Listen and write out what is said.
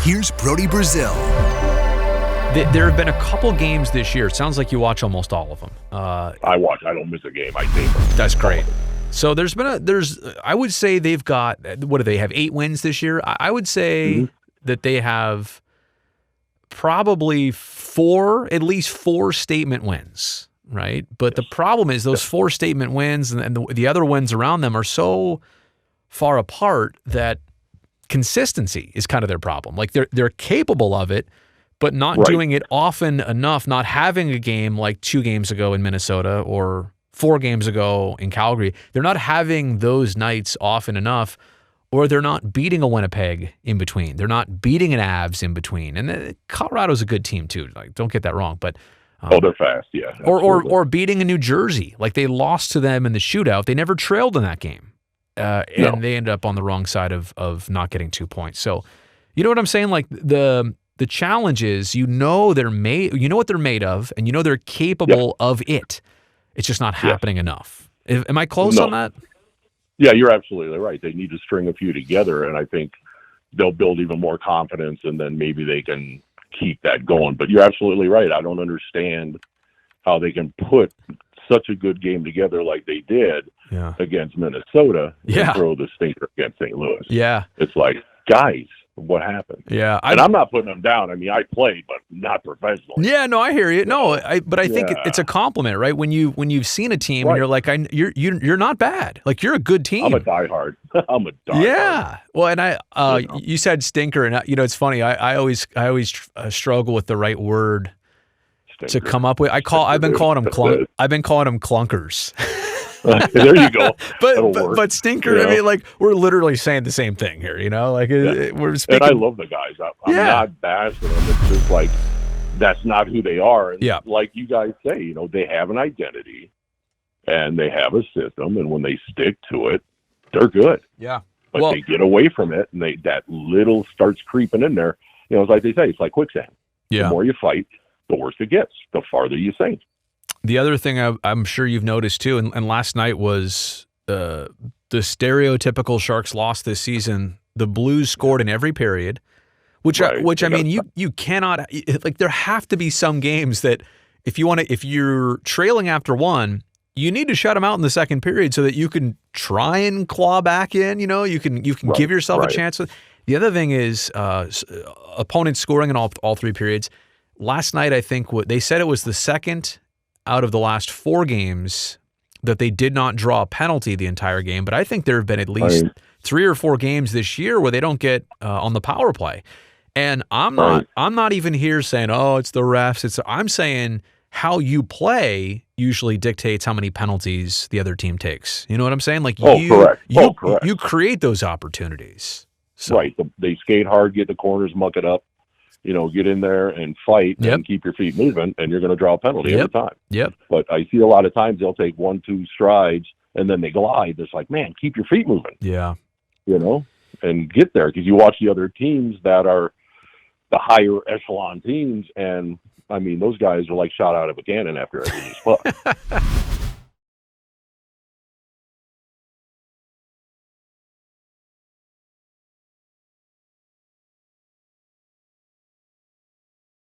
Here's Brody Brazil. There have been a couple games this year. It sounds like you watch almost all of them. I watch. I don't miss a game. I think that's great. So I would say they've got, what do they have, 8 wins this year? I would say that they have probably at least four statement wins, right? But the problem is those 4 statement wins and the other wins around them are so far apart that consistency is kind of their problem. Like they're capable of it, but not doing it often enough, not having a game like 2 games ago in Minnesota or 4 games ago in Calgary. They're not having those nights often enough, or they're not beating a Winnipeg in between. They're not beating an Avs in between. And Colorado's a good team too. Like, don't get that wrong, but they're fast, yeah. Or beating a New Jersey. Like they lost to them in the shootout. They never trailed in that game. And they ended up on the wrong side of not getting 2 points. So, you know what I'm saying? Like the challenge is, you know what they're made of, and you know they're capable of it. It's just not happening enough. Am I close on that? Yeah, you're absolutely right. They need to string a few together, and I think they'll build even more confidence, and then maybe they can keep that going. But you're absolutely right. I don't understand how they can put such a good game together like they did against Minnesota and throw the stinker against St. Louis. Yeah. It's like, guys, what happened? Yeah. And I'm not putting them down. I mean, I played, but not professionally. Yeah, no, I hear you. No, I think it's a compliment, right? When you've seen a team and you're like, you're not bad. Like, you're a good team. I'm a diehard. Yeah. Well, and you said stinker, and it's funny. I always struggle with the right word to come up with. I've been calling them clunkers. There you go. but stinker. I mean, like, we're literally saying the same thing here. We're speaking. And I love the guys. I'm not bashing them. It's just like that's not who they are. And like you guys say, they have an identity and they have a system, and when they stick to it, they're good. Yeah. But they get away from it, and that little starts creeping in there. It's like they say, it's like quicksand. Yeah. The more you fight, the worse it gets. The farther you sink. The other thing I'm sure you've noticed too, and last night was the stereotypical Sharks loss this season. The Blues scored in every period, which I mean, you cannot, like, there have to be some games that if you're trailing after one, you need to shut them out in the second period so that you can try and claw back in. You can give yourself a chance. The other thing is opponents scoring in all 3 periods. Last night, I think they said it was the second out of the last 4 games that they did not draw a penalty the entire game. But I think there have been at least 3 or 4 games this year where they don't get on the power play. And I'm not even here saying, oh, it's the refs. I'm saying how you play usually dictates how many penalties the other team takes. You know what I'm saying? Like correct. You create those opportunities. So. Right. They skate hard, get the corners, muck it up. Get in there and fight and keep your feet moving, and you're going to draw a penalty every time. Yep. But I see a lot of times they'll take 1-2 strides and then they glide. It's like, man, keep your feet moving. Yeah. And get there, because you watch the other teams that are the higher echelon teams, and I mean, those guys are like shot out of a cannon after every puck.